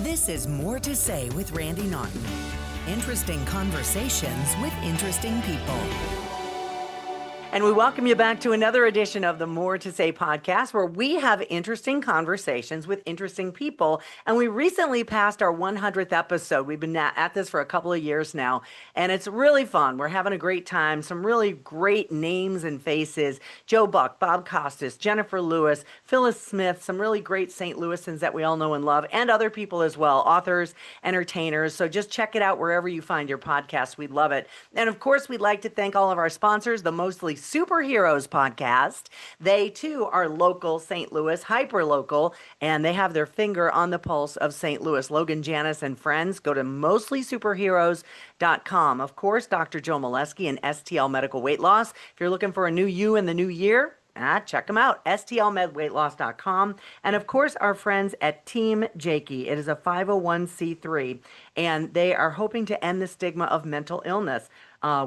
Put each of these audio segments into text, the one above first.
This is More to Say with Randy Naughton. Interesting conversations with interesting people. And we welcome you back to another edition of the More to Say podcast, where we have interesting conversations with interesting people. And we recently passed our 100th episode. We've been at this for a couple of years now, and it's really fun. We're having a great time. Some really great names and faces. Joe Buck, Bob Costas, Jennifer Lewis, Phyllis Smith, some really great St. Louisans that we all know and love, and other people as well, authors, entertainers. So just check it out wherever you find your podcast. We'd love it. And of course, we'd like to thank all of our sponsors, the Mostly Superheroes podcast. They too are local St. Louis, hyper local, and they have their finger on the pulse of St. Louis. Logan Janis and friends, go to mostlysuperheroes.com. Of course, Dr. Joe Molesky and STL Medical Weight Loss. If you're looking for a new you in the new year, check them out, stlmedweightloss.com. And of course, our friends at Team Jakey. It is a 501c3, and they are hoping to end the stigma of mental illness.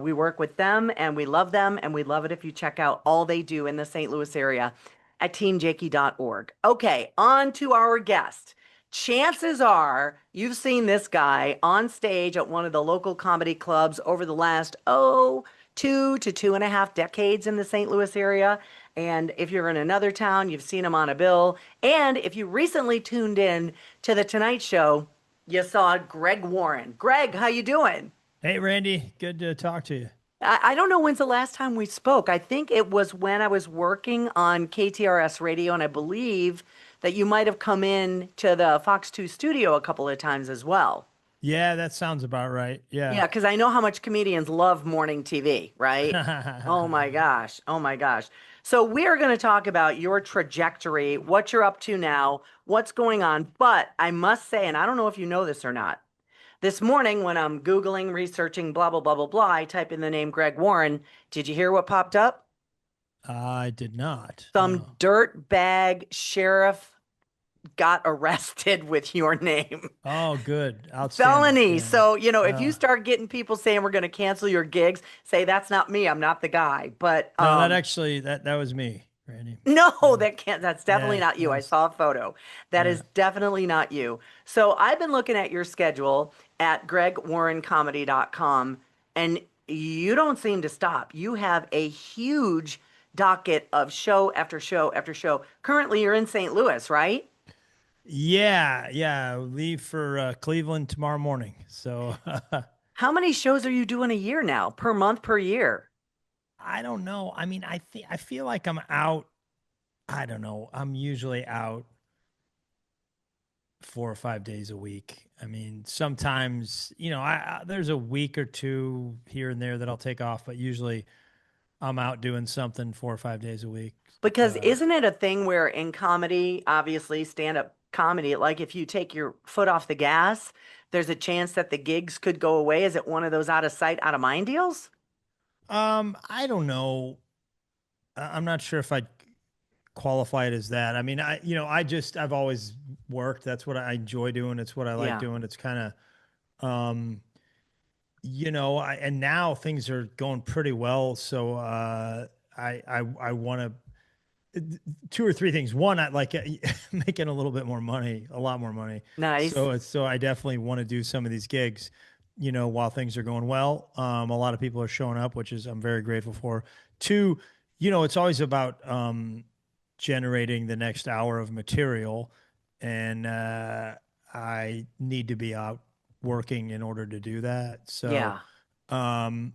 We work with them, and we love them, and we'd love it if you check out all they do in the St. Louis area at teamjakey.org. Okay, on to our guest. Chances are you've seen this guy on stage at one of the local comedy clubs over the last, 2 to 2.5 decades in the St. Louis area. And if you're in another town, you've seen him on a bill. And if you recently tuned in to The Tonight Show, you saw Greg Warren. Greg, how you doing? Hey, Randy. Good to talk to you. I don't know when's the last time we spoke. I think it was when I was working on KTRS radio, and I believe that you might have come in to the Fox 2 studio a couple of times as well. Yeah, that sounds about right. Yeah. Yeah, because I know how much comedians love morning TV, right? Oh my gosh. Oh my gosh. So we are going to talk about your trajectory, what you're up to now, what's going on. But I must say, and I don't know if you know this or not, this morning when I'm Googling, researching, blah, blah, blah, blah, blah, I type in the name Greg Warren. Did you hear what popped up? I did not. Some dirtbag sheriff got arrested with your name. Oh, good. Felony. Yeah. So, if you start getting people saying we're going to cancel your gigs, say that's not me. I'm not the guy. But no, that was me, Randy. No, that's definitely not you. I saw a photo. That is definitely not you. So I've been looking at your schedule at gregwarrencomedy.com, and you don't seem to stop. You have a huge docket of show after show after show. Currently, you're in St. Louis, right? Yeah. Leave for Cleveland tomorrow morning. So how many shows are you doing a year now? Per month, per year? I don't know. I mean, I feel like I'm out. I don't know. I'm usually out 4 or 5 days a week. I mean, sometimes, there's a week or two here and there that I'll take off, but usually I'm out doing something 4 or 5 days a week. Because isn't it a thing where in comedy, obviously stand-up comedy, like if you take your foot off the gas, there's a chance that the gigs could go away? Is it one of those out of sight, out of mind deals? I don't know. I'm not sure if I'd qualify it as that. I mean, I've always worked. That's what I enjoy doing. It's what I like doing. It's kind of, and now things are going pretty well. So, I want to, 2 or 3 things. One, I like making a little bit more money, a lot more money. Nice. So I definitely want to do some of these gigs, while things are going well. A lot of people are showing up, which is I'm very grateful for. 2, it's always about generating the next hour of material, and I need to be out working in order to do that. So, I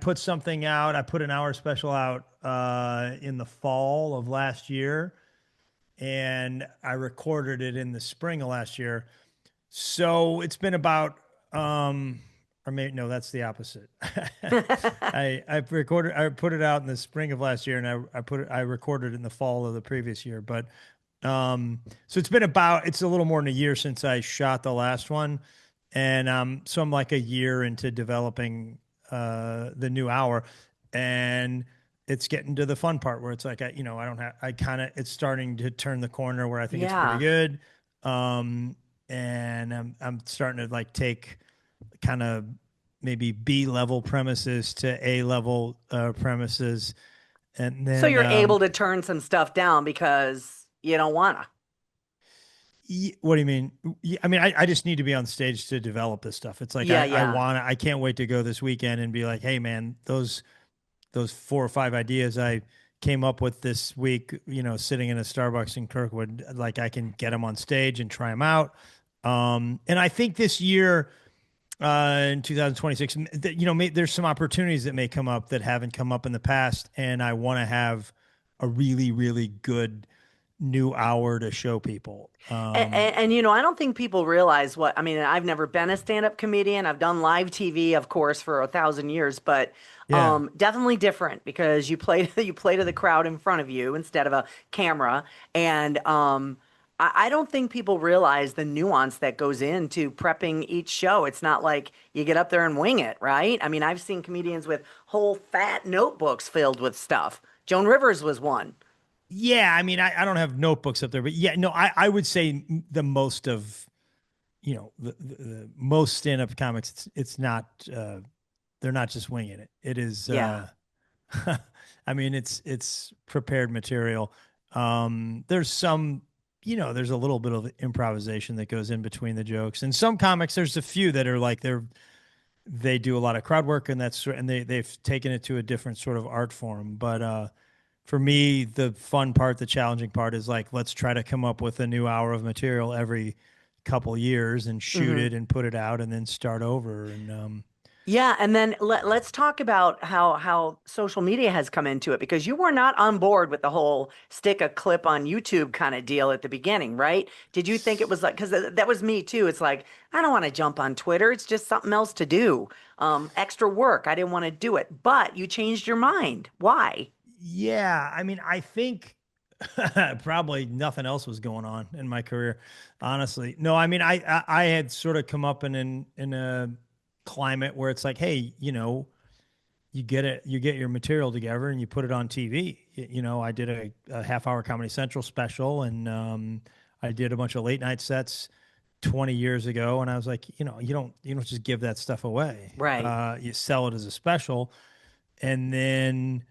put something out. I put an hour special out in the fall of last year, and I recorded it in the spring of last year. So it's been about, or maybe, no, that's the opposite. I put it out in the spring of last year, and I recorded it in the fall of the previous year. But, so it's a little more than a year since I shot the last one. And, so I'm like a year into developing, the new hour, and it's getting to the fun part where it's like, it's starting to turn the corner where I think it's pretty good. And I'm starting to take kind of maybe B-level premises to A-level premises. And then, so you're able to turn some stuff down because you don't want to. What do you mean? I mean, I just need to be on stage to develop this stuff. It's like Yeah, I yeah. want to. I can't wait to go this weekend and be like, hey man, those 4 or 5 ideas I came up with this week, sitting in a Starbucks in Kirkwood, like I can get them on stage and try them out. And I think this year, in 2026, there's some opportunities that may come up that haven't come up in the past, and I want to have a really, really good new hour to show people. I don't think people realize what, I mean, I've never been a stand-up comedian. I've done live TV, of course, for 1,000 years, but Yeah. definitely different because you play you play to the crowd in front of you instead of a camera. And I don't think people realize the nuance that goes into prepping each show. It's not like you get up there and wing it, right? I mean, I've seen comedians with whole fat notebooks filled with stuff. Joan Rivers was one. Yeah, I mean, I don't have notebooks up there, but yeah, no, I would say the most of, the most stand-up comics, it's not, they're not just winging it. It is, Yeah. I mean, it's prepared material. There's some, there's a little bit of improvisation that goes in between the jokes, and some comics, there's a few that are like they do a lot of crowd work, and they've taken it to a different sort of art form. But for me, the fun part, the challenging part is like, let's try to come up with a new hour of material every couple years and shoot Hmm. it and put it out and then start over. And Yeah, and then let's talk about how social media has come into it because you were not on board with the whole stick a clip on YouTube kind of deal at the beginning, right? Did you think it was like because that was me too. It's like I don't want to jump on Twitter. It's just something else to do. Extra work. I didn't want to do it, but you changed your mind. Why? yeah, I mean, I think probably nothing else was going on in my career, honestly. No, I mean, I had sort of come up in a climate where it's like, hey, you get your material together and you put it on TV. I did a half-hour Comedy Central special, and I did a bunch of late night sets 20 years ago, and I was like, you don't just give that stuff away. Right. You sell it as a special, and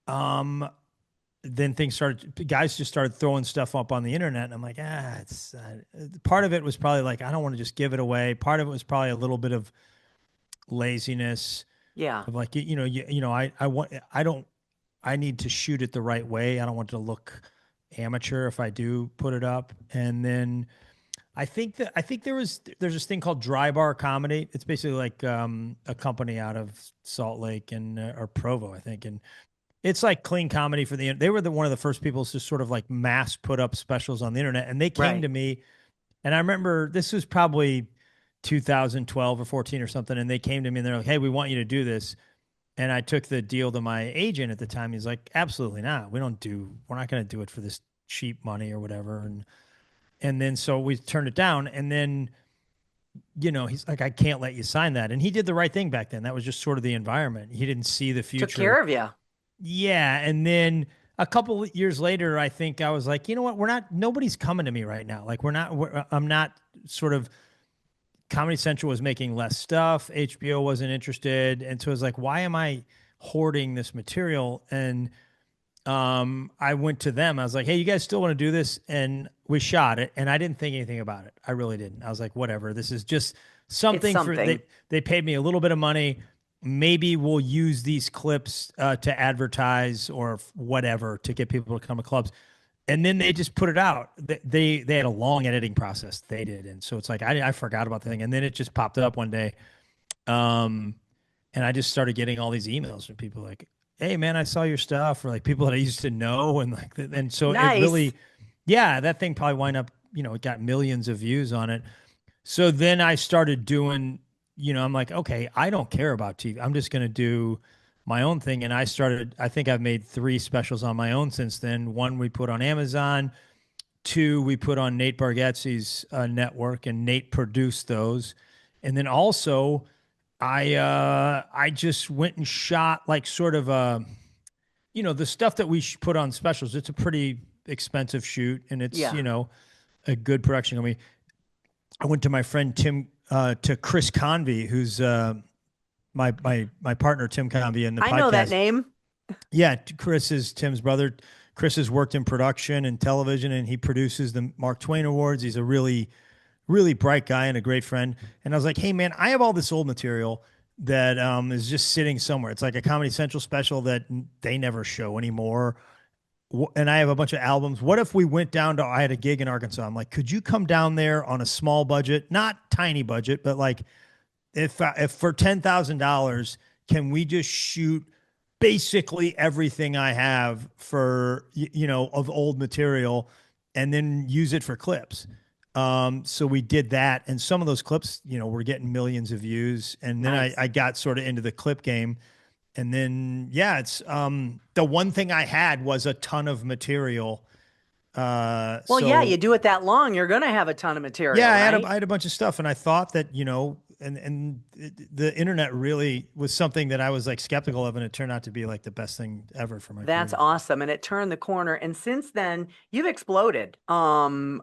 um then things started, guys just started throwing stuff up on the internet, and I'm like, it's part of it was probably like, I don't want to just give it away. Part of it was probably a little bit of laziness Yeah. of like, I don't, I need to shoot it the right way. I don't want to look amateur if I do put it up. And then I think there's this thing called Dry Bar Comedy. It's basically like a company out of Salt Lake and or Provo, I think, and it's like clean comedy for the. They were one of the first people to sort of like mass put up specials on the internet, and they came Right. to me, and I remember this was probably 2012 or 14 or something, and they came to me and they're like, "Hey, we want you to do this." And I took the deal to my agent at the time. He's like, "Absolutely not. We're not going to do it for this cheap money or whatever." And then so we turned it down, and then he's like, "I can't let you sign that." And he did the right thing back then. That was just sort of the environment. He didn't see the Took future. care of you. Yeah, and then a couple of years later, I think I was like, you know what? Nobody's coming to me right now. Like I'm not sort of. Comedy Central was making less stuff. HBO wasn't interested, and so I was like, why am I hoarding this material? And I went to them. I was like, hey, you guys still want to do this? And we shot it, and I didn't think anything about it. I really didn't. I was like, whatever. This is just It's something for something. they paid me a little bit of money. Maybe we'll use these clips to advertise or whatever to get people to come to clubs. And then they just put it out. They had a long editing process. They did, and so it's like I forgot about the thing, and then it just popped up one day. Um, and I just started getting all these emails from people like, "Hey, man, I saw your stuff," or like people that I used to know, and like, and so it Nice. really, yeah, that thing probably wind up, it got millions of views on it. So then I started doing, I'm like, okay, I don't care about TV. I'm just going to do my own thing. And I think I've made 3 specials on my own since then. One we put on Amazon, 2 we put on Nate Bargatze's network, and Nate produced those. And then also, I just went and shot like sort of the stuff that we put on specials. It's a pretty expensive shoot, and it's Yeah. a good production company. I went to my friend Tim, to Chris Convey, who's my partner Tim Convey in the I know that podcast. name. Yeah, Chris is Tim's brother. Chris has worked in production and television, and he produces the Mark Twain Awards. He's a really, really bright guy and a great friend. And I was like, hey, man, I have all this old material that is just sitting somewhere. It's like a Comedy Central special that they never show anymore. And I have a bunch of albums. What if we went down to, I had a gig in Arkansas. I'm like, could you come down there on a small budget, not tiny budget, but like if for $10,000, can we just shoot basically everything I have for, of old material and then use it for clips? So we did that. And some of those clips, were getting millions of views. And then Nice. I got sort of into the clip game. And then, yeah, it's the one thing I had was a ton of material. Well, yeah, you do it that long, you're going to have a ton of material, yeah, right? I had a bunch of stuff, and I thought that, the internet really was something that I was like skeptical of, and it turned out to be like the best thing ever for my That's career. awesome. And it turned the corner. And since then, you've exploded. I'm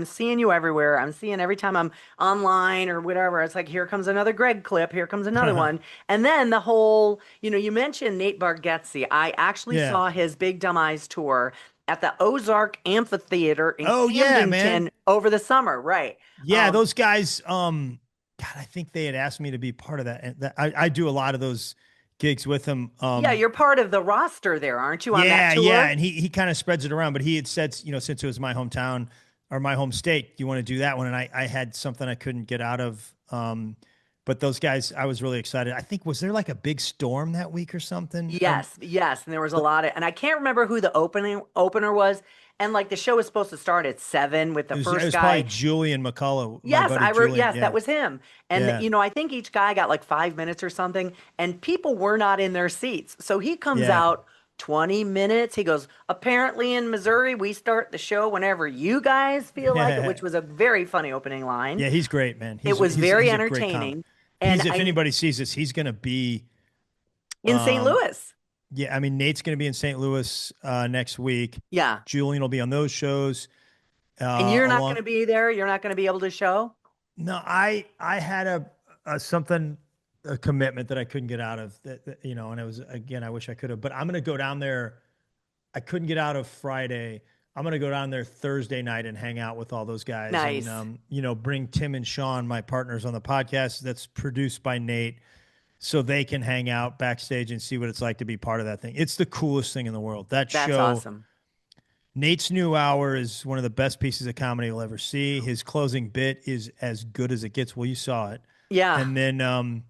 seeing you everywhere. I'm seeing every time I'm online or whatever. It's like, here comes another Greg clip. Here comes another one. And then the whole, you mentioned Nate Bargatze. I actually Yeah. saw his Big Dumb Eyes tour at the Ozark Amphitheater in Oh yeah, man. Camdenton over the summer. Right. Yeah, those guys. God, I think they had asked me to be part of that. And I do a lot of those gigs with them. Yeah, you're part of the roster there, aren't you, on that Yeah, tour? yeah, and he kind of spreads it around. But he had said, since it was my hometown or my home state, you want to do that one? And I had something I couldn't get out of. But those guys, I was really excited. I think, was there like a big storm that week or something? Yes, yes, and there was a lot of, and I can't remember who the opener was. And like the show was supposed to start at 7 with the It first was probably guy. Julian McCullough, my Yes, buddy I wrote. Julian. Yes, Yeah, that was him. And yeah, I think each guy got like 5 minutes or something, and people were not in their seats. So he comes yeah. out 20 minutes. He goes, apparently in Missouri, we start the show whenever you guys feel like it, which was a very funny opening line. Yeah, he's great, man. It was very He's a great comic. entertaining. And If I anybody sees this, he's going to be. in St. Um, Louis. yeah, I mean, Nate's going to be in St. Louis next week. Yeah. Julian will be on those shows. And you're not Along. going to be there. You're not going to be able to show. No, I had a commitment that I couldn't get out of and it was, again, I wish I could have, but I'm going to go down there. I couldn't get out of Friday. I'm going to go down there Thursday night and hang out with all those guys. Nice. And, bring Tim and Sean, my partners on the podcast that's produced by Nate, so they can hang out backstage and see what it's like to be part of that thing. It's the coolest thing in the world. That's show. Awesome. Nate's new hour is one of the best pieces of comedy you'll ever see. His closing bit is as good as it gets. Well, you saw it. Yeah. And then,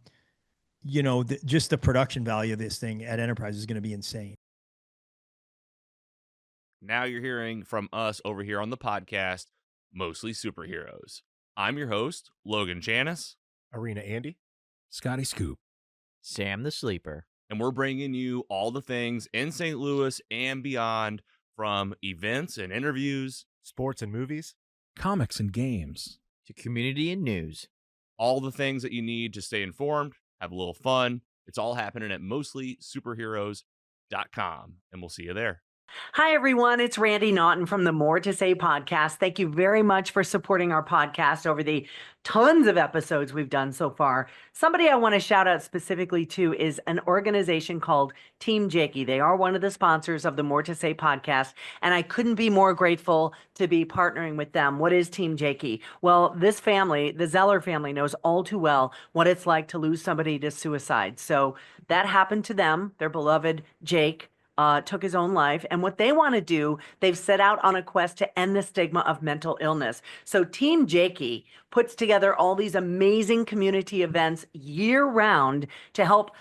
just the production value of this thing at Enterprise is going to be insane. Now you're hearing from us over here on the podcast, Mostly Superheroes. I'm your host, Logan Janis. Arena Andy. Scotty Scoop. Sam the Sleeper. And we're bringing you all the things in St. Louis and beyond, from events and interviews, Sports and movies. Comics and games. To community and news. all the things that you need to stay informed, have a little fun. It's all happening at mostlysuperheroes.com, and we'll see you there. Hi, everyone. It's Randy Naughton from the More to Say podcast. Thank you very much for supporting our podcast over the tons of episodes we've done so far. Somebody I want to shout out specifically to is an organization called Team Jakey. They are one of the sponsors of the More to Say podcast, and I couldn't be more grateful to be partnering with them. What is Team Jakey? Well, this family, the Zeller family, knows all too well what it's like to lose somebody to suicide. So that happened to them. Their beloved Jake took his own life. And what they want to do, they've set out on a quest to end the stigma of mental illness. So Team Jakey puts together all these amazing community events year round to help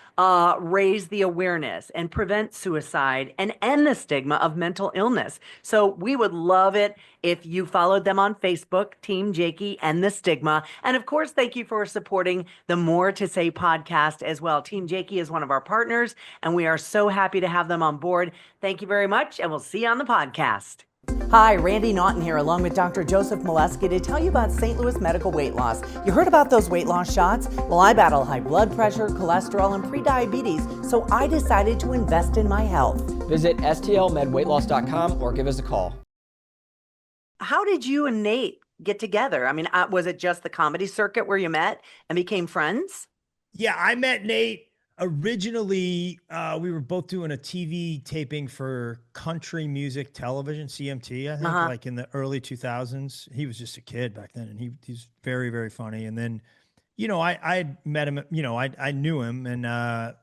raise the awareness and prevent suicide and end the stigma of mental illness. So we would love it if you followed them on Facebook, Team Jakey and the Stigma. And of course, thank you for supporting the More to Say podcast as well. Team Jakey is one of our partners, and we are so happy to have them on board. Thank you very much, and we'll see you on the podcast. Hi, Randy Naughton here, along with Dr. Joseph Molesky, to tell you about St. Louis Medical Weight Loss. You heard about those weight loss shots? Well, I battle high blood pressure, cholesterol, and prediabetes, so I decided to invest in my health. Visit stlmedweightloss.com or give us a call. How did you and Nate get together? I mean, was it just the comedy circuit where you met and became friends? Yeah, I met Nate Originally, we were both doing a TV taping for Country Music Television, CMT, I think, Uh-huh. like in the early 2000s. He was just a kid back then, and he's very, very funny. And then, I had met him, I knew him, and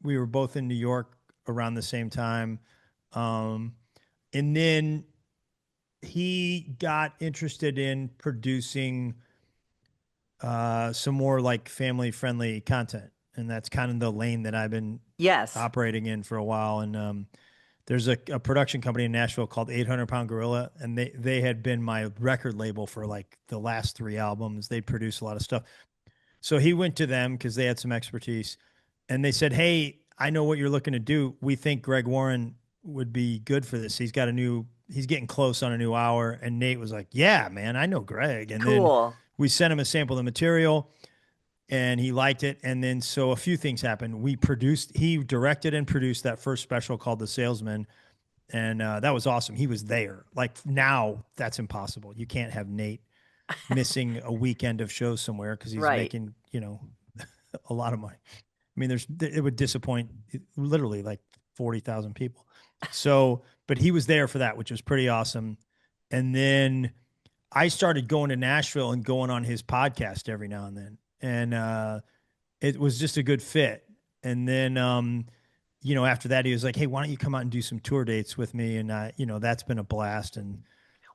we were both in New York around the same time. And then he got interested in producing some more like family friendly content. And that's kind of the lane that I've been Yes. operating in for a while. And there's a production company in Nashville called 800 Pound Gorilla, and they had been my record label for like the last 3 albums. They produce a lot of stuff. So he went to them because they had some expertise, and they said, "Hey, I know what you're looking to do. We think Greg Warren would be good for this. He's getting close on a new hour." And Nate was like, "Yeah, man, I know Greg." And then Cool. we sent him a sample of the material, and he liked it. And then so a few things happened. He directed and produced that first special called The Salesman. And that was awesome. He was there. Like now, that's impossible. You can't have Nate missing a weekend of shows somewhere because he's Right. making, a lot of money. I mean, it would disappoint literally like 40,000 people. So, but he was there for that, which was pretty awesome. And then I started going to Nashville and going on his podcast every now and then. And it was just a good fit. And then, after that, he was like, "Hey, why don't you come out and do some tour dates with me?" And, that's been a blast. And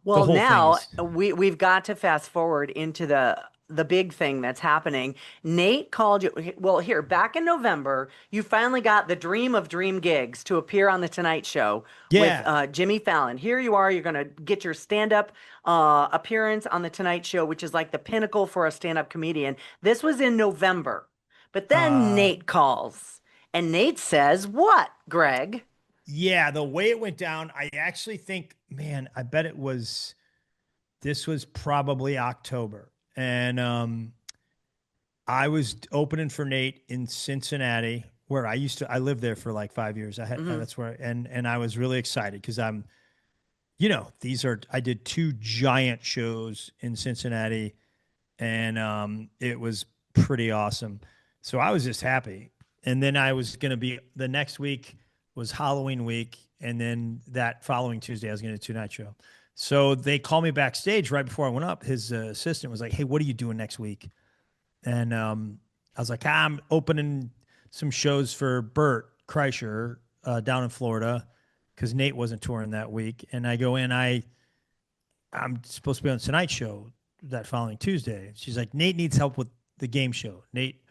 Well, whole thing now is- we've got to fast forward into the big thing that's happening. Nate called you. Well, here back in November, you finally got the dream of dream gigs to appear on the Tonight Show with Jimmy Fallon. Here you are. You're going to get your stand-up appearance on the Tonight Show, which is like the pinnacle for a stand-up comedian. This was in November, but then Nate calls, and Nate says, "What, Greg?" Yeah, the way it went down, I actually think, man, I bet this was probably October. And I was opening for Nate in Cincinnati, where I lived there for like 5 years. That's where, and I was really excited because I did 2 giant shows in Cincinnati, and it was pretty awesome. So I was just happy. And then I was going to be, the next week was Halloween week. And then that following Tuesday, I was going to do a 2-night show. So they called me backstage right before I went up. His assistant was like, "Hey, what are you doing next week?" And I was like, "I'm opening some shows for Bert Kreischer down in Florida because Nate wasn't touring that week." And I go in, I'm supposed to be on Tonight Show that following Tuesday. She's like, "Nate needs help with the game show." Nate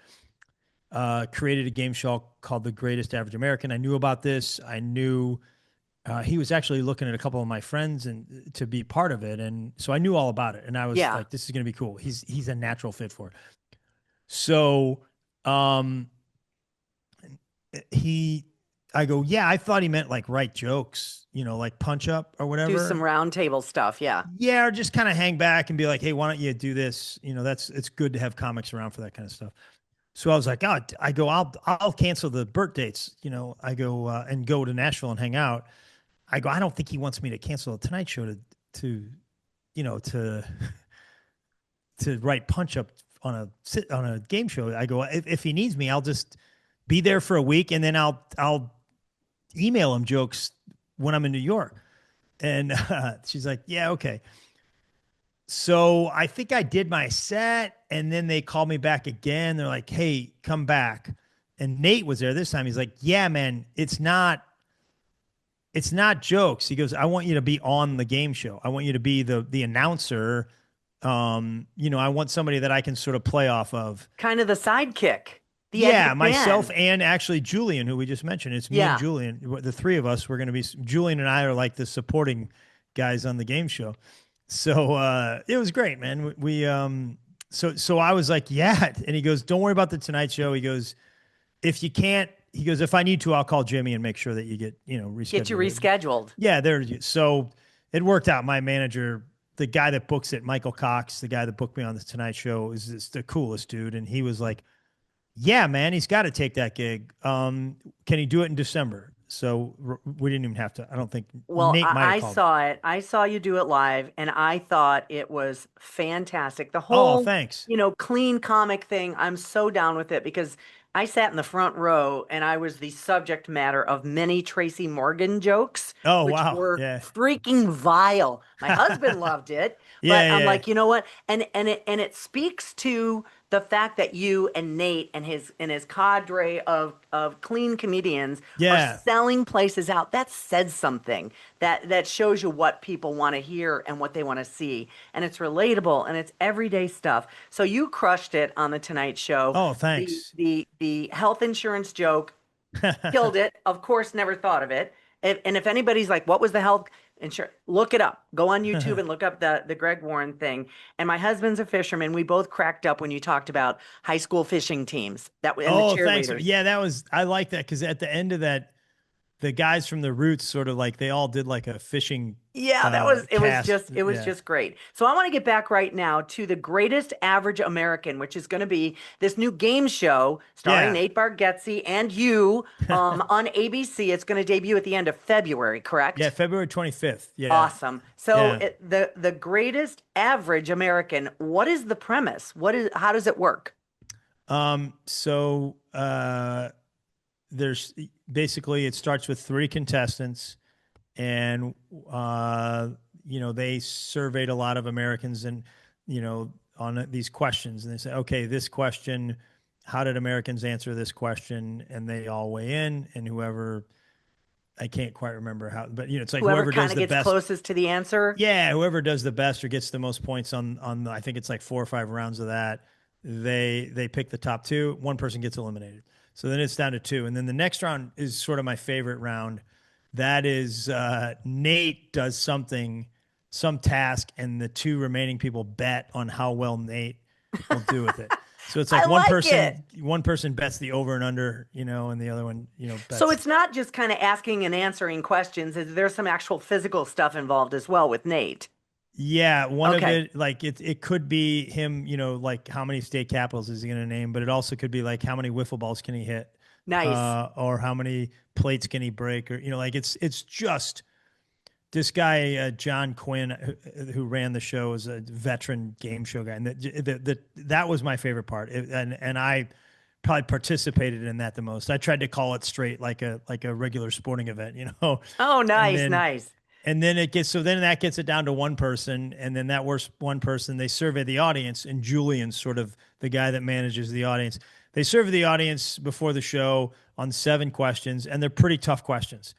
created a game show called The Greatest Average American. I knew about this. I knew he was actually looking at a couple of my friends and to be part of it. And so I knew all about it. And I was like, this is going to be cool. He's a natural fit for it. So I go, "Yeah, I thought he meant like write jokes, like punch up or whatever. Do some round table stuff. Yeah. Yeah. Or just kind of hang back and be like, "Hey, why don't you do this?" It's good to have comics around for that kind of stuff. So I was like, I'll cancel the Burt dates. I go and go to Nashville and hang out. I go, I don't think he wants me to cancel the Tonight Show to write punch up on a game show. I go, if he needs me, I'll just be there for a week, and then I'll email him jokes when I'm in New York. And she's like, "Yeah, okay." So I think I did my set, and then they called me back again. They're like, "Hey, come back." And Nate was there this time. He's like, "Yeah, man, it's not jokes." He goes, "I want you to be on the game show. I want you to be the announcer. I want somebody that I can sort of play off of." Kind of the sidekick. Myself and actually Julian, who we just mentioned. It's me and Julian. The 3 of us, we're going to be, Julian and I are like the supporting guys on the game show. So it was great, man. So I was like, "Yeah." And he goes, "Don't worry about the Tonight Show." He goes, "If you can't," he goes, "if I need to, I'll call Jimmy and make sure that you get, rescheduled." Get you rescheduled. Yeah, so it worked out. My manager, the guy that books it, Michael Cox, the guy that booked me on the Tonight Show, is just the coolest dude. And he was like, "Yeah, man, he's got to take that gig. Can he do it in December?" So we didn't even have to. I don't think. Well, Nate might have I called. saw it. I saw you do it live, and I thought it was fantastic. The whole, thanks. clean comic thing. I'm so down with it because I sat in the front row and I was the subject matter of many Tracy Morgan jokes, Oh, which wow. were Yeah. freaking vile. My husband loved it, but Yeah. I'm Yeah. like, you know what? And it speaks to the fact that you and Nate and his cadre of clean comedians are Yeah. selling places out. That says something. That shows you what people want to hear and what they want to see. And it's relatable and it's everyday stuff. So you crushed it on the Tonight Show. Oh, The thanks. the the health insurance joke killed it. Of course, never thought of it. And if anybody's like, what was the health insurance? Look it up. Go on YouTube and look up the Greg Warren thing. And my husband's a fisherman. We both cracked up when you talked about high school fishing teams and the Oh, thanks. cheerleaders. Yeah, I like that because at the end of that, the guys from the Roots sort of like they all did like a fishing Yeah, cast. it was Yeah. just great. So I want to get back right now to the greatest average American, which is going to be this new game show starring Yeah. Nate Bargatze and you on ABC. It's going to debut at the end of February, correct? Yeah, February 25th. Yeah. Awesome. So Yeah. the greatest average American, what is the premise? How does it work? So there's basically it starts with 3 contestants, and they surveyed a lot of Americans, and on these questions, and they say, okay, this question, how did Americans answer this question? And they all weigh in, and whoever, I can't quite remember how, but it's like Whoever whoever kind does of the gets best. closest to the answer. Yeah, whoever does the best or gets the most points on I think it's like 4 or 5 rounds of that, they pick the top 2. One person gets eliminated. So then it's down to 2. And then the next round is sort of my favorite round. That is Nate does some task, and the 2 remaining people bet on how well Nate will do with it. So it's like I like it. one person bets the over and under, and the other one, bets. So it's not just kind of asking and answering questions. There's some actual physical stuff involved as well with Nate. Yeah, one of Okay. it, like it could be him, like how many state capitals is he going to name, but it also could be like how many wiffle balls can he hit, Nice. or how many plates can he break, or like it's just this guy John Quinn, who ran the show, is a veteran game show guy, and that was my favorite part, and I probably participated in that the most. I tried to call it straight like a regular sporting event, Oh, nice, then- nice. And then that gets it down to one person. And then that worst one person, they survey the audience. And Julian's sort of the guy that manages the audience. They survey the audience before the show on 7 questions. And they're pretty tough questions,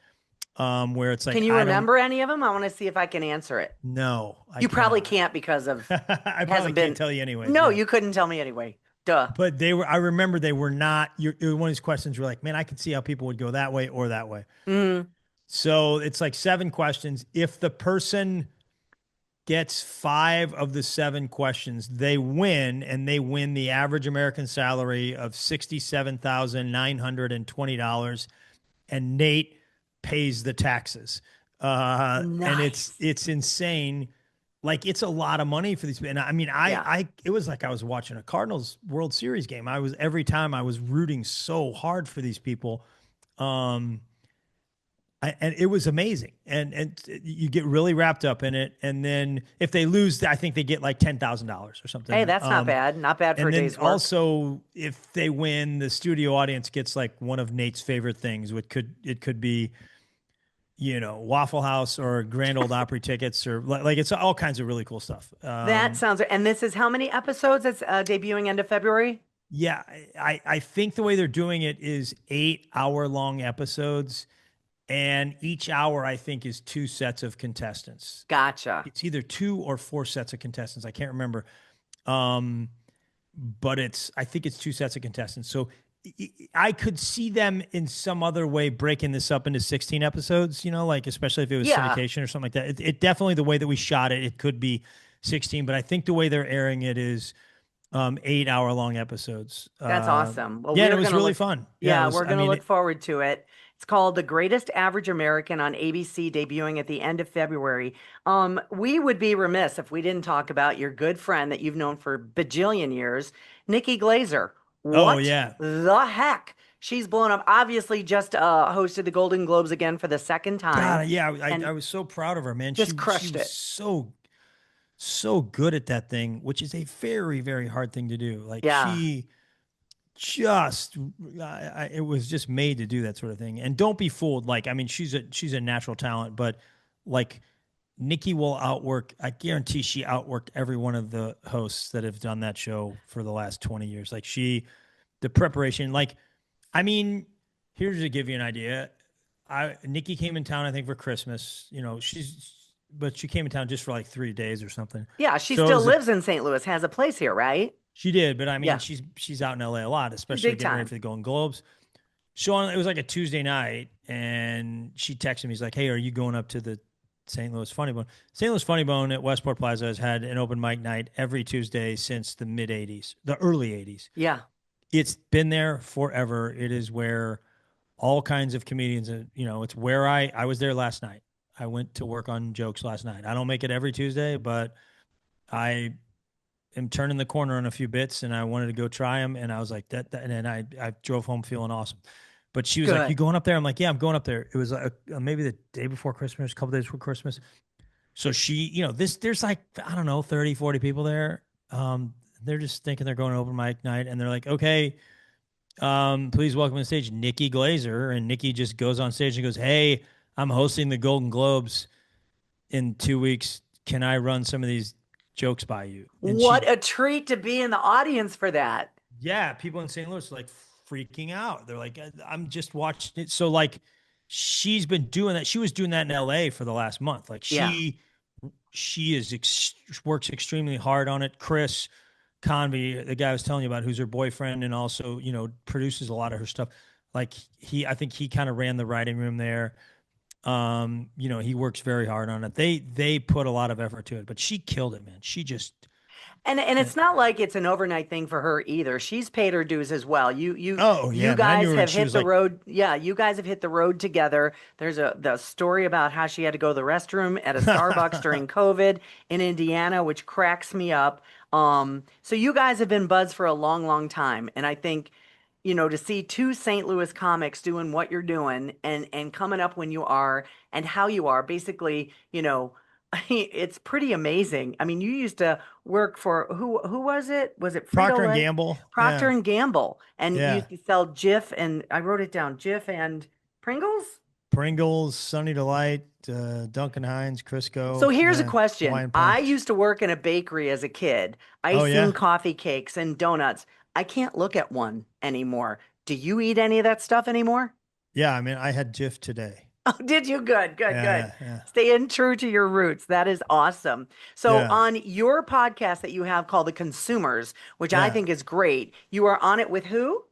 where it's like, Can you remember any of them? I want to see if I can answer it. No. You probably can't because of I probably can't tell you anyway. No, Yeah. you couldn't tell me anyway. Duh. But I remember they were not, it was one of these questions where like, man, I could see how people would go that way or that way. Mm. So it's like 7 questions. If the person gets 5 of the 7 questions, they win, and they win the average American salary of $67,920, and Nate pays the taxes. And it's insane. Like, it's a lot of money for these people. And I mean, it was like I was watching a Cardinals World Series game. Every time I was rooting so hard for these people. And it was amazing, and you get really wrapped up in it. And then if they lose, I think they get like $10,000 or something. Hey, that's not bad. Not bad for a and then day's work. also, if they win, the studio audience gets like one of Nate's favorite things. It could be, Waffle House or Grand Old Opry tickets, or like it's all kinds of really cool stuff. That sounds. And this is how many episodes? It's debuting end of February. Yeah, I think the way they're doing it is 8-hour-long episodes. And each hour, I think, is 2 sets of contestants. Gotcha. It's either 2 or 4 sets of contestants. I can't remember. But I think it's 2 sets of contestants. So I could see them in some other way breaking this up into 16 episodes, like especially if it was syndication or something like that. It definitely, the way that we shot it, it could be 16. But I think the way they're airing it is 8-hour-long episodes. That's awesome. Well, yeah, it was really fun. Yeah, we're going to look forward to it. It's called The Greatest Average American on ABC, debuting at the end of February. We would be remiss if we didn't talk about your good friend that you've known for bajillion years, Nikki Glazer. What the heck? She's blown up. Obviously, just hosted the Golden Globes again for the second time. God, yeah, I was so proud of her, man. Just crushed it. So good at that thing, which is a very, very hard thing to do. Like it was just made to do that sort of thing. And don't be fooled. Like, I mean, she's a natural talent, but like Nikki will outwork, I guarantee she outworked every one of the hosts that have done that show for the last 20 years. Like the preparation, like, I mean, here's to give you an idea. Nikki came in town, I think, for Christmas. You know, but she came in town just for like 3 days or something. Yeah, she So it still was lives in St. Louis, has a place here, right? she did, but I mean, Yeah. she's out in LA a lot, especially Big getting ready time. for the Golden Globes. So it was like a Tuesday night, and she texted me. He's like, "Hey, are you going up to the St. Louis Funny Bone?" St. Louis Funny Bone at Westport Plaza has had an open mic night every Tuesday since the mid '80s, the early '80s. Yeah. It's been there forever. It is where all kinds of comedians, you know, it's where I was there last night. I went to work on jokes last night. I don't make it every Tuesday, but I am turning the corner on a few bits, and I wanted to go try them. And I was like, and then I drove home feeling awesome. But she was like, Good. "You going up there?" I'm like, "Yeah, I'm going up there." It was maybe the day before Christmas, a couple days before Christmas. So she, you know, there's like, I don't know, 30, 40 people there. They're just thinking they're going to open mic night, and they're like, "Okay, please welcome to the stage Nikki Glazer." And Nikki just goes on stage and goes, "Hey, I'm hosting the Golden Globes in 2 weeks. Can I run some of these jokes by you?" And What a treat to be in the audience for that. yeah, people in St. Louis are like freaking out. They're like, "I'm just watching it." So like, she's been doing that. She was doing that in LA for the last month. Like she works extremely hard on it. Chris Convey, the guy I was telling you about, who's her boyfriend and also, you know, produces a lot of her stuff. Like I think he kind of ran the writing room there. You know, he works very hard on it. They put a lot of effort to it, but she killed it, man. She just And it's not like it's an overnight thing for her either. She's paid her dues as well. You Oh, yeah, you man. I knew guys her when have she hit was the like- road. Yeah, you guys have hit the road together. There's the story about how she had to go to the restroom at a Starbucks during COVID in Indiana, which cracks me up. So you guys have been buds for a long, long time, and I think, you know, to see two St. Louis comics doing what you're doing and coming up when you are and how you are, basically, you know, it's pretty amazing. I mean, you used to work for who was it? Was it Procter and Frito-Lay? Gamble. Procter Yeah. and Gamble, and you Yeah. used to sell Jif, and I wrote it down, Jif and Pringles. Pringles, Sunny Delight, Duncan Hines, Crisco. So here's a yeah, question. Hawaiian I Punch. used to work in a bakery as a kid, Oh, icing yeah? coffee cakes and donuts. I can't look at one anymore. Do you eat any of that stuff anymore? Yeah, I mean, I had Jif today. Oh, did you? Good, good, Yeah, good. yeah. Staying true to your roots. That is awesome. So Yeah. on your podcast that you have called The Consumers, which I Yeah. think is great, you are on it with who?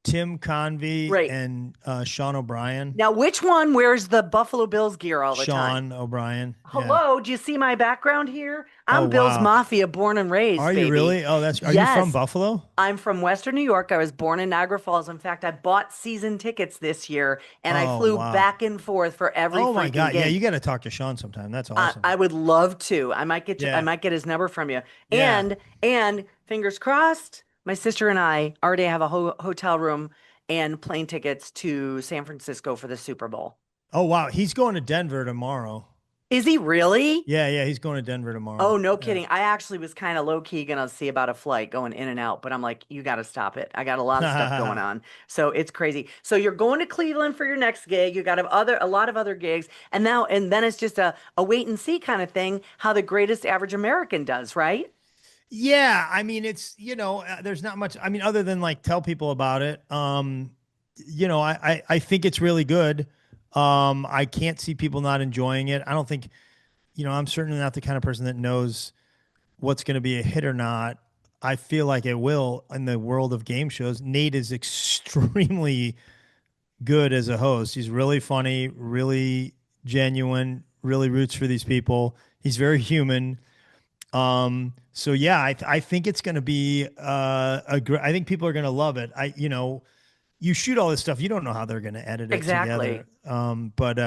Tim Convey Right. and Sean O'Brien. Now, which one wears the Buffalo Bills gear all the time? Sean O'Brien. Yeah. Hello, do you see my background here? I'm Oh, Bills wow. Mafia, born and raised, Are baby. you really? Oh, are you from Yes. Buffalo? I'm from Western New York. I was born in Niagara Falls. In fact, I bought season tickets this year, and I Oh, flew wow. back and forth for every Oh my freaking God. game. Yeah, you got to talk to Sean sometime. That's awesome. I would love to. I might get you, Yeah. I might get his number from you. Yeah. And fingers crossed, my sister and I already have a hotel room and plane tickets to San Francisco for the Super Bowl. Oh, wow. He's going to Denver tomorrow. Is he really? Yeah, he's going to Denver tomorrow. Oh, no Yeah. kidding. I actually was kind of low key gonna see about a flight going in and out, but I'm like, you got to stop it. I got a lot of stuff going on. So it's crazy. So you're going to Cleveland for your next gig. You got a lot of other gigs. And then it's just a wait and see kind of thing, how the greatest average American does, right? Yeah, I mean, it's, you know, there's not much, I mean, other than like tell people about it. You know, I think it's really good. I can't see people not enjoying it. I don't think, you know, I'm certainly not the kind of person that knows what's going to be a hit or not. I feel like it will in the world of game shows. Nate is extremely good as a host. He's really funny, really genuine, really roots for these people. He's very human. So yeah, I think it's going to be I think people are going to love it. You know, you shoot all this stuff, you don't know how they're going to edit it Exactly. together. But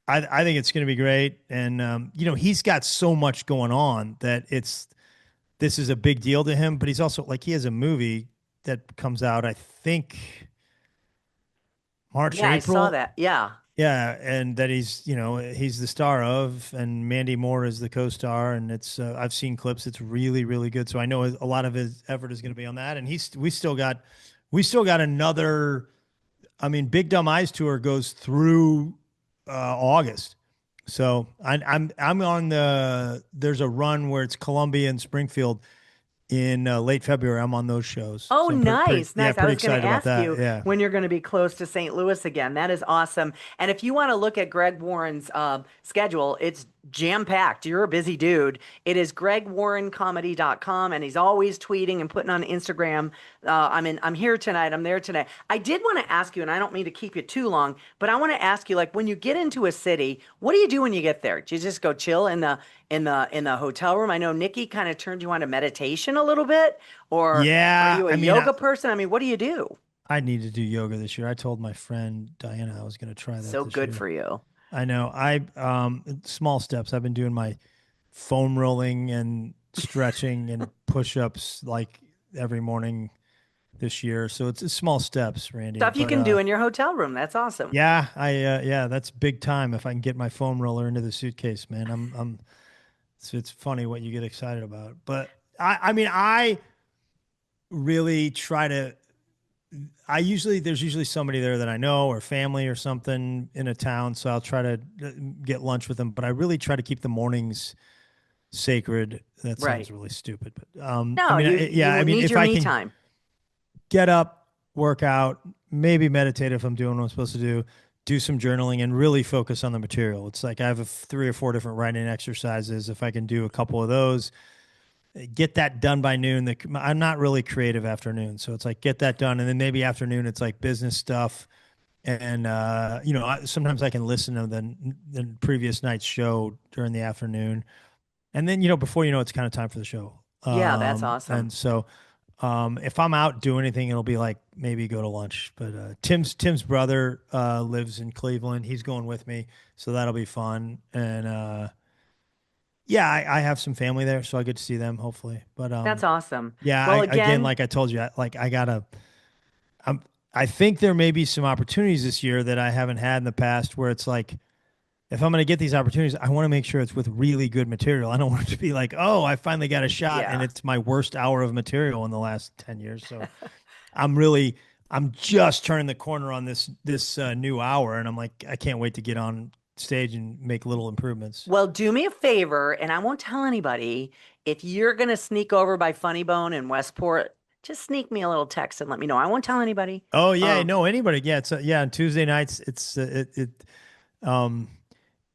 I think it's going to be great. And you know, he's got so much going on that this is a big deal to him. But he's also like, he has a movie that comes out, I think March, Yeah, April. I saw that. Yeah. Yeah, and that he's the star of, and Mandy Moore is the co-star, and it's I've seen clips. It's really, really good. So I know a lot of his effort is going to be on that, and we still got another. I mean, Big Dumb Eyes tour goes through August. So I'm on there's a run where it's Columbia and Springfield in late February. I'm on those shows. Oh, So I'm nice. yeah, I pretty was going excited to about ask that. you Yeah. when you're going to be close to St. Louis again. That is awesome. And if you want to look at Greg Warren's schedule, it's jam-packed. You're a busy dude. It is gregwarrencomedy.com, and he's always tweeting and putting on Instagram. I'm here tonight. I'm there tonight. I did want to ask you, and I don't mean to keep you too long, but I want to ask you, like, when you get into a city, what do you do when you get there? Do you just go chill in the hotel room? I know Nikki kind of turned you on to meditation a little bit, or Yeah, are you a yoga person? I mean, what do you do? I need to do yoga this year. I told my friend Diana I was going to try that. So this good year. for you. I know. Small steps. I've been doing my foam rolling and stretching and push-ups like every morning this year. So it's small steps, Randy. Stuff you can do in your hotel room. That's awesome. Yeah, that's big time. If I can get my foam roller into the suitcase, man, it's funny what you get excited about. But I really try to. There's usually somebody there that I know or family or something in a town, so I'll try to get lunch with them. But I really try to keep the mornings sacred. That sounds Right. really stupid, but No, you need if your I me can time. get up, work out, maybe meditate if I'm doing what I'm supposed to do some journaling, and really focus on the material. It's like I have 3 or 4 different writing exercises. If I can do a couple of those, get that done by noon. I'm not really creative afternoon, so it's like get that done, and then maybe afternoon it's like business stuff, and sometimes I can listen to the previous night's show during the afternoon, and then before it's kind of time for the show. Yeah, that's awesome. And so if I'm out doing anything, it'll be like maybe go to lunch. But Tim's brother lives in Cleveland. He's going with me, so that'll be fun, and yeah, I have some family there, so I get to see them hopefully. But That's awesome. yeah, Well, again, like I told you, I think there may be some opportunities this year that I haven't had in the past, where it's like, if I'm going to get these opportunities, I want to make sure it's with really good material. I don't want it to be like, oh, I finally got a shot, and it's my worst hour of material in the last 10 years. So I'm just turning the corner on this new hour, and I'm like, I can't wait to get on stage and make little improvements. Well, do me a favor, and I won't tell anybody. If you're going to sneak over by Funny Bone in Westport, just sneak me a little text and let me know. I won't tell anybody. Oh yeah, no, anybody. Yeah, it's on Tuesday nights.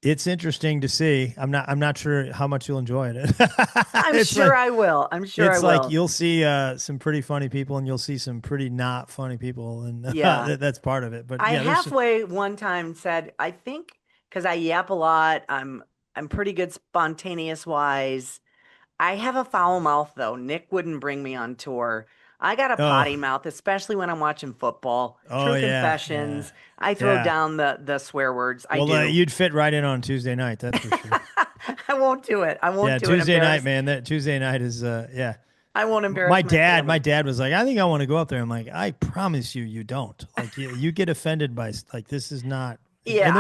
It's interesting to see. I'm not sure how much you'll enjoy it. I'm sure I will. I'm sure I will. It's like you'll see some pretty funny people, and you'll see some pretty not funny people, and that's part of it. But I halfway one time said, I think, because I yap a lot, I'm pretty good spontaneous wise. I have a foul mouth though. Nick wouldn't bring me on tour. I got a potty mouth, especially when I'm watching football. True confessions. Yeah. I throw down the swear words. I do. You'd fit right in on Tuesday night. That's for sure. I won't do it. I won't do it. Tuesday night, man. That Tuesday night is I won't embarrass my dad was like, I think I want to go up there. I'm like, I promise you don't. Like you get offended by like this is not. Yeah. And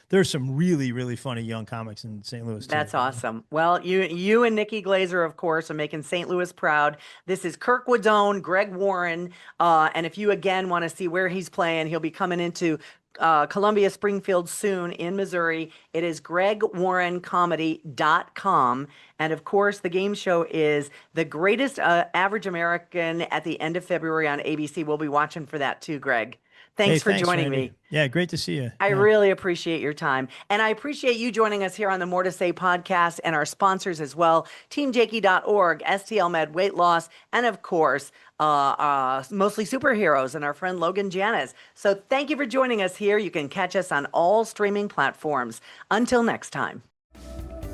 there's some really, really funny young comics in St. Louis too. That's awesome. Well, you and Nikki Glazer, of course, are making St. Louis proud. This is Kirkwood's own Greg Warren. And if you again want to see where he's playing, he'll be coming into Columbia Springfield soon in Missouri. It is gregwarrencomedy.com. And of course, the game show is The Greatest Average American at the end of February on ABC. We'll be watching for that too, Greg. Thanks for joining me. Yeah, great to see you. I really appreciate your time. And I appreciate you joining us here on the More to Say podcast and our sponsors as well, TeamJakey.org, STL Med Weight Loss, and of course, Mostly Superheroes and our friend Logan Janis. So thank you for joining us here. You can catch us on all streaming platforms. Until next time.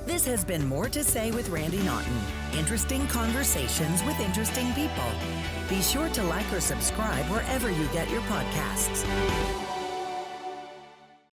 This has been More to Say with Randy Naughton. Interesting conversations with interesting people. Be sure to like or subscribe wherever you get your podcasts.